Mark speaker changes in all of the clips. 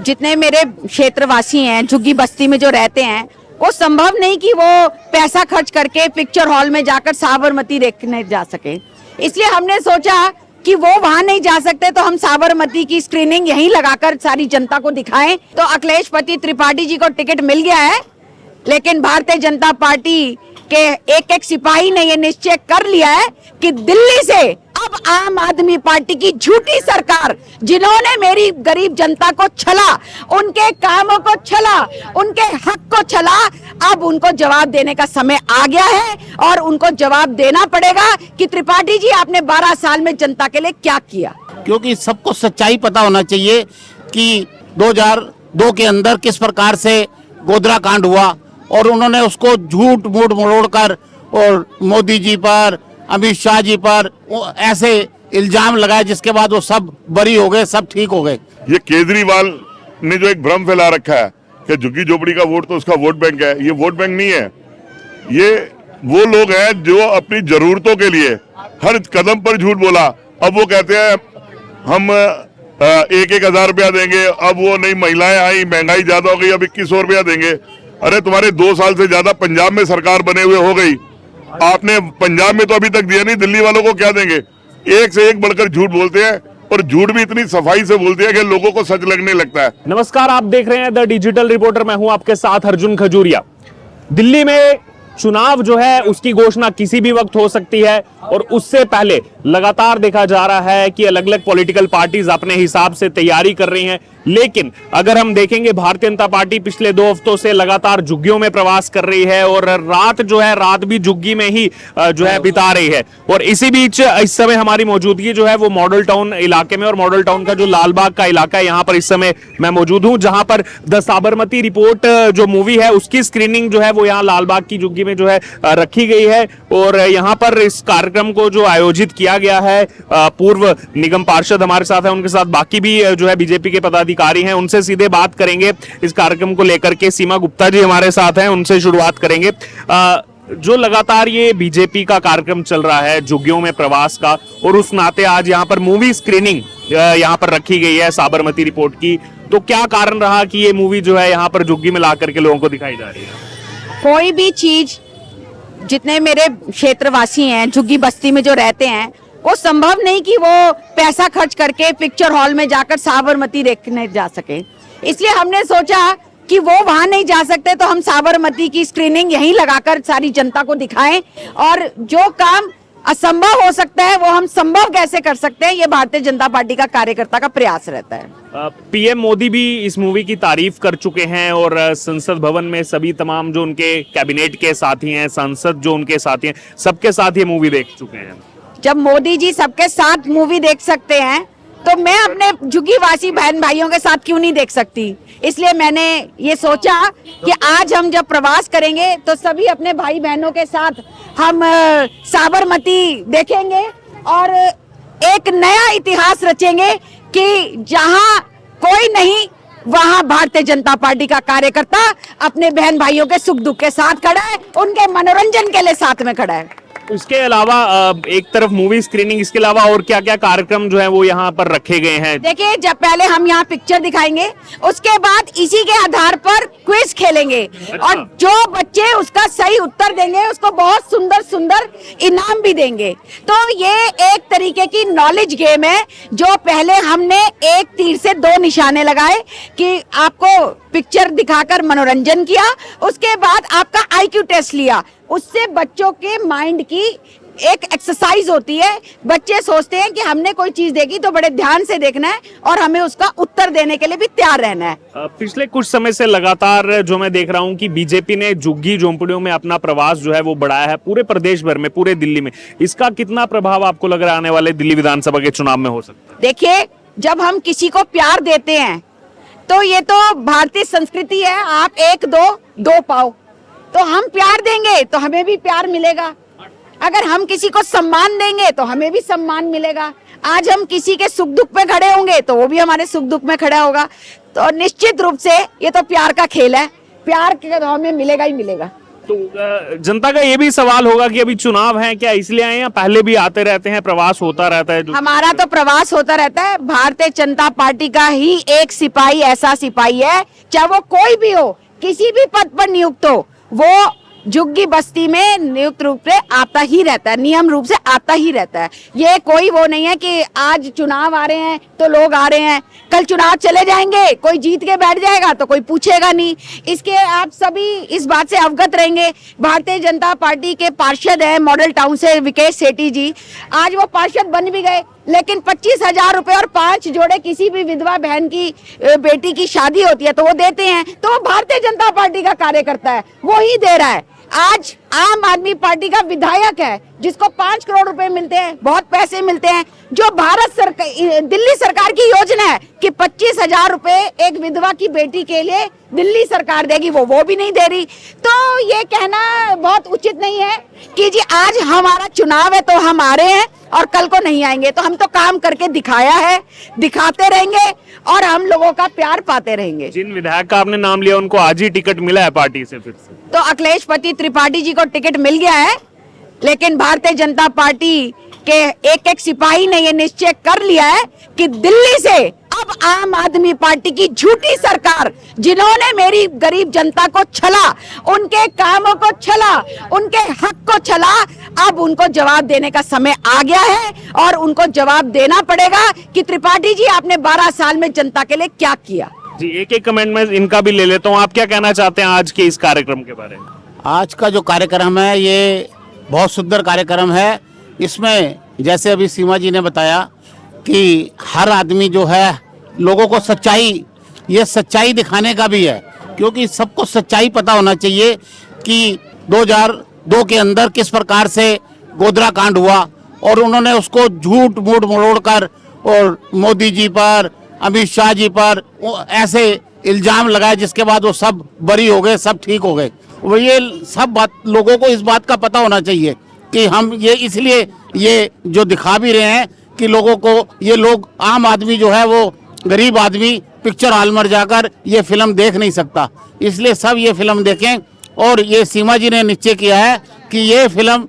Speaker 1: जितने मेरे क्षेत्रवासी हैं, झुग्गी बस्ती में जो रहते हैं, वो संभव नहीं कि वो पैसा खर्च करके पिक्चर हॉल में जाकर साबरमती देखने जा सके। इसलिए हमने सोचा कि वो वहां नहीं जा सकते तो हम साबरमती की स्क्रीनिंग यहीं लगाकर सारी जनता को दिखाएं। तो अखिलेश पति त्रिपाठी जी को टिकट मिल गया है, लेकिन भारतीय जनता पार्टी के एक एक सिपाही ने ये निश्चय कर लिया है कि दिल्ली से अब आम आदमी पार्टी की झूठी सरकार, जिन्होंने मेरी गरीब जनता को छला, उनके कामों को छला, उनके हक को छला, अब उनको जवाब देने का समय आ गया है और उनको जवाब देना पड़ेगा कि त्रिपाठी जी आपने 12 साल में जनता के लिए क्या किया।
Speaker 2: क्योंकि सबको सच्चाई पता होना चाहिए कि 2002 के अंदर किस प्रकार से गोधरा कांड हुआ और उन्होंने उसको झूठ मूठ मरोड़ कर और मोदी जी पर, अमित शाह जी पर ऐसे इल्जाम लगाए, जिसके बाद वो सब बरी हो गए, सब ठीक हो गए।
Speaker 3: ये केजरीवाल ने जो एक भ्रम फैला रखा है कि झुग्गी झोपड़ी का वोट तो उसका वोट बैंक है, ये वोट बैंक नहीं है। ये वो लोग हैं जो अपनी जरूरतों के लिए हर कदम पर झूठ बोला। अब वो कहते हैं हम 1,000 रुपया देंगे, अब वो नहीं, महिलाएं आई, महंगाई ज्यादा हो गई, अब 2100 रुपया देंगे। अरे तुम्हारे 2 साल से ज्यादा पंजाब में सरकार बने हुए हो गई, आपने पंजाब में तो अभी तक दिया नहीं, दिल्ली वालों को क्या देंगे? एक से एक बढ़कर झूठ बोलते हैं और झूठ भी इतनी सफाई से बोलते हैं कि लोगों को सच लगने लगता है।
Speaker 4: नमस्कार, आप देख रहे हैं द डिजिटल रिपोर्टर। मैं हूं आपके साथ अर्जुन खजूरिया। दिल्ली में चुनाव जो है उसकी घोषणा किसी भी वक्त हो सकती है और उससे पहले लगातार देखा जा रहा है कि अलग अलग पॉलिटिकल पार्टीज अपने हिसाब से तैयारी कर रही हैं। लेकिन अगर हम देखेंगे, भारतीय जनता पार्टी पिछले 2 हफ्तों से लगातार झुग्गियों में प्रवास कर रही है और रात जो है, रात भी झुग्गी में ही जो है बिता रही है। और इसी बीच इस समय हमारी मौजूदगी जो है वो मॉडल टाउन इलाके में, और मॉडल टाउन का जो लालबाग का इलाका है, यहाँ पर इस समय मैं मौजूद हूँ, जहां पर द साबरमती रिपोर्ट जो मूवी है उसकी स्क्रीनिंग जो है वो यहाँ लालबाग की झुग्गी में जो है रखी गई है। और यहाँ पर इस कार्यक्रम को जो आयोजित किया गया है, पूर्व निगम पार्षद हमारे साथ है, उनके साथ बाकी भी जो है बीजेपी के पदाधिकारी हैं, उनसे सीधे बात करेंगे इस कार्यक्रम को लेकर के। सीमा गुप्ता जी हमारे साथ हैं, उनसे शुरुआत करेंगे। जो लगातार ये बीजेपी का कार्यक्रम चल रहा है झुग्गियों में प्रवास का, और उस नाते आज यहाँ पर मूवी स्क्रीनिंग यहाँ पर रखी गई है साबरमती रिपोर्ट की, तो क्या कारण रहा कि ये मूवी जो है यहाँ पर झुग्गी में ला करके लोगों को दिखाई जा रही है?
Speaker 1: कोई भी चीज, जितने मेरे क्षेत्रवासी हैं, झुग्गी बस्ती में जो रहते हैं, वो संभव नहीं कि वो पैसा खर्च करके पिक्चर हॉल में जाकर साबरमती देखने जा सके। इसलिए हमने सोचा कि वो वहां नहीं जा सकते तो हम साबरमती की स्क्रीनिंग यहीं लगाकर सारी जनता को दिखाएं, और जो काम असंभव हो सकता है वो हम संभव कैसे कर सकते हैं, ये भारतीय जनता पार्टी का कार्यकर्ता का प्रयास रहता है।
Speaker 4: पीएम मोदी भी इस मूवी की तारीफ कर चुके हैं और संसद भवन में सभी तमाम जो उनके कैबिनेट के साथी हैं, सांसद जो उनके साथी हैं, सबके साथ ये मूवी देख चुके हैं।
Speaker 1: जब मोदी जी सबके साथ मूवी देख सकते हैं तो मैं अपने झुग्गीवासी बहन भाइयों के साथ क्यों नहीं देख सकती। इसलिए मैंने ये सोचा कि आज हम जब प्रवास करेंगे तो सभी अपने भाई बहनों के साथ हम साबरमती देखेंगे और एक नया इतिहास रचेंगे कि जहां कोई नहीं, वहां भारतीय जनता पार्टी का कार्यकर्ता अपने बहन भाइयों के सुख दुख के साथ खड़ा है, उनके मनोरंजन के लिए साथ में खड़ा है।
Speaker 4: इसके अलावा एक तरफ मूवी स्क्रीनिंग, इसके अलावा और क्या क्या कार्यक्रम जो है वो यहाँ पर रखे गए हैं?
Speaker 1: देखिए, जब पहले हम यहाँ पिक्चर दिखाएंगे, उसके बाद इसी के आधार पर क्विज खेलेंगे।
Speaker 4: अच्छा।
Speaker 1: और जो बच्चे उसका सही उत्तर देंगे उसको बहुत सुंदर सुंदर इनाम भी देंगे। तो ये एक तरीके की नॉलेज गेम है, जो पहले हमने एक तीर से 2 निशाने लगाए कि आपको पिक्चर दिखाकर मनोरंजन किया, उसके बाद आपका IQ टेस्ट लिया। उससे बच्चों के माइंड की एक एक्सरसाइज होती है। बच्चे सोचते हैं कि हमने कोई चीज देखी तो बड़े ध्यान से देखना है और हमें उसका उत्तर देने के लिए भी तैयार रहना है।
Speaker 4: पिछले कुछ समय से लगातार जो मैं देख रहा हूं कि बीजेपी ने झुग्गी झोंपड़ियों में अपना प्रवास जो है वो बढ़ाया है, पूरे प्रदेश भर में, पूरे दिल्ली में। इसका कितना प्रभाव आपको लग रहा है आने वाले दिल्ली विधानसभा के चुनाव में हो सकता है?
Speaker 1: देखिए, जब हम किसी को प्यार देते हैं तो ये तो भारतीय संस्कृति है, आप 1 2 पाओ, तो हम प्यार देंगे तो हमें भी प्यार मिलेगा। अगर हम किसी को सम्मान देंगे तो हमें भी सम्मान मिलेगा। आज हम किसी के सुख दुख में खड़े होंगे तो वो भी हमारे सुख दुख में खड़ा होगा। तो निश्चित रूप से ये तो प्यार का खेल है, प्यार के हमें मिलेगा ही मिलेगा।
Speaker 4: तो जनता का ये भी सवाल होगा कि अभी चुनाव है, क्या इसलिए आए या पहले भी आते रहते हैं, प्रवास होता रहता है?
Speaker 1: हमारा तो प्रवास होता रहता है। भारतीय जनता पार्टी का ही एक सिपाही ऐसा सिपाही है, चाहे वो कोई भी हो, किसी भी पद पर नियुक्त हो, वो झुग्गी बस्ती में नियुक्त रूप से आता ही रहता है, नियम रूप से आता ही रहता है। ये कोई वो नहीं है कि आज चुनाव आ रहे हैं तो लोग आ रहे हैं, कल चुनाव चले जाएंगे, कोई जीत के बैठ जाएगा तो कोई पूछेगा नहीं। इसके आप सभी इस बात से अवगत रहेंगे। भारतीय जनता पार्टी के पार्षद हैं मॉडल टाउन से विकेश सेठी जी, आज वो पार्षद बन भी गए, लेकिन 25,000 रुपए और 5 जोड़े किसी भी विधवा बहन की बेटी की शादी होती है तो वो देते हैं, तो वो भारतीय जनता पार्टी का कार्यकर्ता है, वो ही दे रहा है। आज आम आदमी पार्टी का विधायक है जिसको 5 करोड़ रुपए मिलते हैं, बहुत पैसे मिलते हैं, जो भारत सरकार, दिल्ली सरकार की योजना है कि 25,000 रुपए एक विधवा की बेटी के लिए दिल्ली सरकार देगी, वो भी नहीं दे रही। तो ये कहना बहुत उचित नहीं है कि जी आज हमारा चुनाव है तो हम आ रहे हैं और कल को नहीं आएंगे। तो हम तो काम करके दिखाया है, दिखाते रहेंगे और हम लोगों का प्यार पाते रहेंगे।
Speaker 4: जिन विधायक का आपने नाम लिया उनको आज ही टिकट मिला है पार्टी से फिर से?
Speaker 1: तो अखिलेश पति त्रिपाठी जी को टिकट मिल गया है, लेकिन भारतीय जनता पार्टी के एक सिपाही ने ये निश्चय कर लिया है कि दिल्ली से अब आम आदमी पार्टी की झूठी सरकार, जिन्होंने मेरी गरीब जनता को छला, उनके कामों को छला, उनके हक को छला, अब उनको जवाब देने का समय आ गया है और उनको जवाब देना पड़ेगा कि त्रिपाठी जी आपने 12 साल में जनता के लिए क्या किया।
Speaker 4: जी, एक कमेंट में इनका भी ले लेता हूँ। आप क्या कहना चाहते हैं आज के इस कार्यक्रम के बारे में?
Speaker 2: आज का जो कार्यक्रम है ये बहुत सुंदर कार्यक्रम है। इसमें जैसे अभी सीमा जी ने बताया कि हर आदमी जो है लोगों को सच्चाई, ये सच्चाई दिखाने का भी है, क्योंकि सबको सच्चाई पता होना चाहिए कि 2002 के अंदर किस प्रकार से गोधरा कांड हुआ और उन्होंने उसको झूठ मूठ मरोड़ कर और मोदी जी पर, अमित शाह जी पर ऐसे इल्जाम लगाए, जिसके बाद वो सब बरी हो गए, सब ठीक हो गए। वो ये सब बात लोगों को इस बात का पता होना चाहिए कि हम ये इसलिए ये जो दिखा भी रहे हैं कि लोगों को, ये लोग आम आदमी जो है वो गरीब आदमी पिक्चर हॉल में जाकर ये फिल्म देख नहीं सकता, इसलिए सब ये फिल्म देखें। और ये सीमा जी ने निश्चय किया है कि ये फिल्म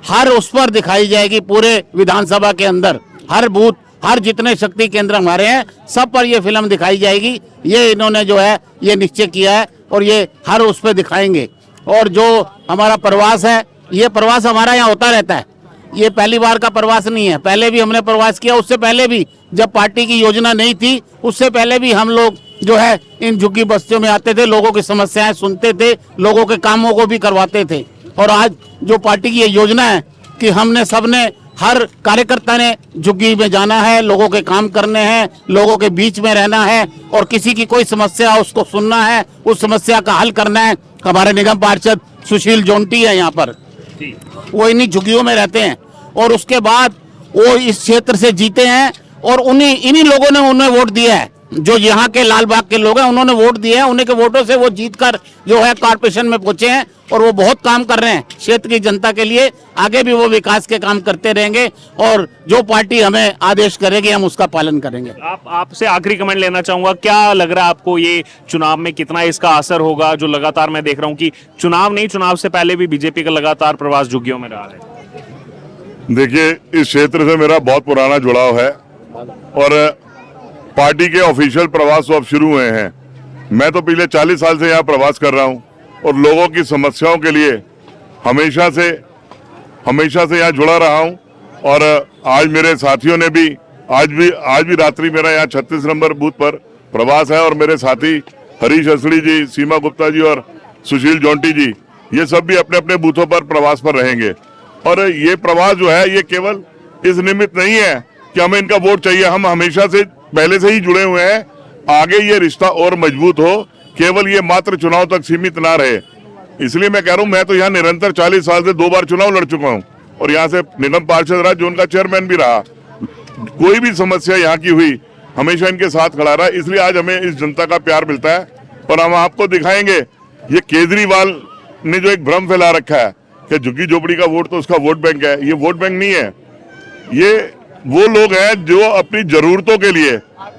Speaker 2: हर उस पर दिखाई जाएगी, पूरे विधानसभा के अंदर, हर बूथ, हर जितने शक्ति केंद्र हमारे हैं सब पर ये फिल्म दिखाई जाएगी। ये इन्होंने जो है ये निश्चय किया है और ये हर उस पर दिखाएंगे। और जो हमारा प्रवास है, ये प्रवास हमारा यहाँ होता रहता है, ये पहली बार का प्रवास नहीं है, पहले भी हमने प्रवास किया, उससे पहले भी जब पार्टी की योजना नहीं थी उससे पहले भी हम लोग जो है इन झुग्गी बस्तियों में आते थे, लोगों की समस्याएं सुनते थे, लोगों के कामों को भी करवाते थे। और आज जो पार्टी की ये योजना है कि हमने सबने, हर कार्यकर्ता ने झुग्गी में जाना है, लोगों के काम करने हैं, लोगों के बीच में रहना है और किसी की कोई समस्या उसको सुनना है, उस समस्या का हल करना है। हमारे निगम पार्षद सुशील जोंटी है यहाँ पर, वो इन्हीं झुग्गियों में रहते हैं और उसके बाद वो इस क्षेत्र से जीते हैं और इन्हीं लोगों ने उन्हें वोट दिया है। जो यहाँ के लाल बाग के लोग हैं उन्होंने वोट दिए हैं, उन्हीं के वोटों से वो जीतकर जो है कॉर्पोरेशन में पहुंचे हैं और वो बहुत काम कर रहे हैं क्षेत्र की जनता के लिए। आगे भी वो विकास के काम करते रहेंगे और जो पार्टी हमें आदेश करेगी हम उसका पालन करेंगे।
Speaker 4: आपसे आखिरी कमेंट लेना चाहूंगा, क्या लग रहा है आपको ये चुनाव में कितना इसका असर होगा? जो लगातार मैं देख रहा हूँ कि चुनाव से पहले भी बीजेपी का लगातार प्रवास झुग्गियों में रहा है।
Speaker 3: देखिए, इस क्षेत्र से मेरा बहुत पुराना जुड़ाव है और पार्टी के ऑफिशियल प्रवास तो अब शुरू हुए हैं। मैं तो पिछले 40 साल से यहाँ प्रवास कर रहा हूँ और लोगों की समस्याओं के लिए हमेशा से यहाँ जुड़ा रहा हूँ। और आज मेरे साथियों ने भी आज भी रात्रि मेरा यहाँ 36 नंबर बूथ पर प्रवास है और मेरे साथी हरीश असड़ी जी, सीमा गुप्ता जी और सुशील जोंटी जी, ये सब भी अपने अपने बूथों पर प्रवास पर रहेंगे। और ये प्रवास जो है ये केवल इस निमित्त नहीं है कि हमें इनका वोट चाहिए, हम हमेशा से पहले से ही जुड़े हुए हैं। आगे ये रिश्ता और मजबूत हो, केवल ये मात्र चुनाव तक सीमित ना रहे, इसलिए मैं कह रहा हूँ। मैं तो यहाँ निरंतर 40 साल से 2 बार चुनाव लड़ चुका हूँ और यहाँ से निगम पार्षद रहा, जो उनका चेयरमैन भी रहा। कोई भी समस्या यहाँ की हुई हमेशा इनके साथ खड़ा रहा, इसलिए आज हमें इस जनता का प्यार मिलता है। पर हम आपको दिखाएंगे, ये केजरीवाल ने जो एक भ्रम फैला रखा है कि झुग्गी झोपड़ी का वोट तो उसका वोट बैंक है, ये वोट बैंक नहीं है। ये वो लोग हैं जो अपनी जरूरतों के लिए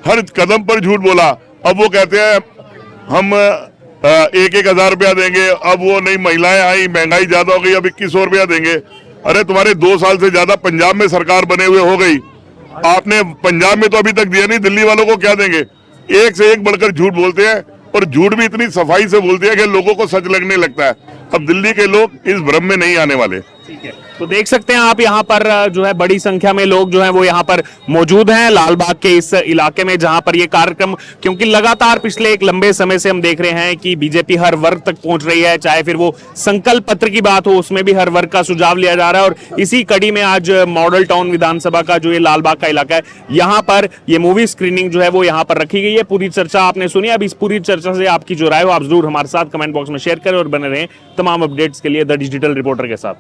Speaker 3: हर कदम पर झूठ बोला। अब वो कहते हैं हम 1,000 रुपया देंगे, अब वो नहीं महिलाएं आई, महंगाई ज्यादा हो गई, अब 2,100 रुपया देंगे। अरे तुम्हारे 2 साल से ज्यादा पंजाब में सरकार बने हुए हो गई, आपने पंजाब में तो अभी तक दिया नहीं, दिल्ली वालों को क्या देंगे? एक से एक बढ़कर झूठ बोलते हैं, और झूठ भी इतनी सफाई से बोलते हैं कि लोगों को सच लगने लगता है। अब दिल्ली के लोग इस भ्रम में नहीं आने वाले।
Speaker 4: ठीक है, तो देख सकते हैं आप यहाँ पर जो है बड़ी संख्या में लोग जो है वो यहाँ पर मौजूद हैं लालबाग के इस इलाके में, जहां पर ये कार्यक्रम, क्योंकि लगातार पिछले एक लंबे समय से हम देख रहे हैं कि बीजेपी हर वर्ग तक पहुंच रही है, चाहे फिर वो संकल्प पत्र की बात हो, उसमें भी हर वर्ग का सुझाव लिया जा रहा है। और इसी कड़ी में आज मॉडल टाउन विधानसभा का जो ये लालबाग का इलाका है, यहाँ पर ये मूवी स्क्रीनिंग जो है वो यहाँ पर रखी गई है। पूरी चर्चा आपने सुनी। अब इस पूरी चर्चा से आपकी जो राय हो आप जरूर हमारे साथ कमेंट बॉक्स में शेयर करें और बने रहें तमाम अपडेट्स के लिए द डिजिटल रिपोर्टर के साथ।